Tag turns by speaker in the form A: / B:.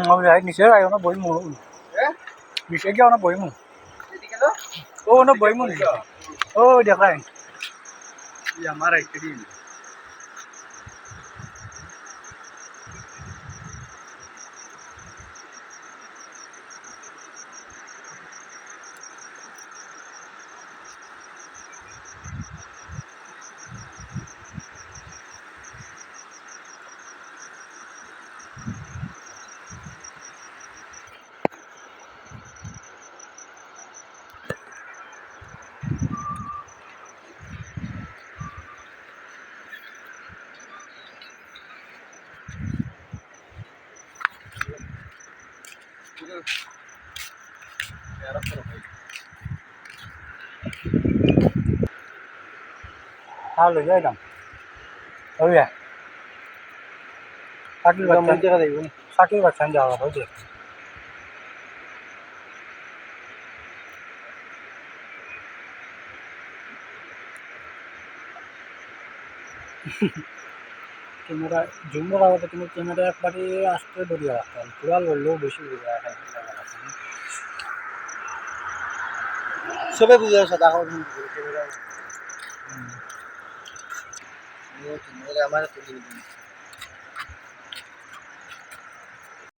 A: আমি যাই নিচে যাই না বইমু নিচে গিয়ে না বইমু ও না বইমু ও দেখাই আমার ice cream Halo ya dong. Oh ya. Sakit bacaan. Sakit bacaan jawab aja. Camera zoom করাতে কিন্তু ক্যামেরা একবারে আস্তে ধরে রাখতে হবে পুরা লড়লেও বেশি ধরে রাখা সবে বুঝে আসা দেখো ক্যামেরা আমার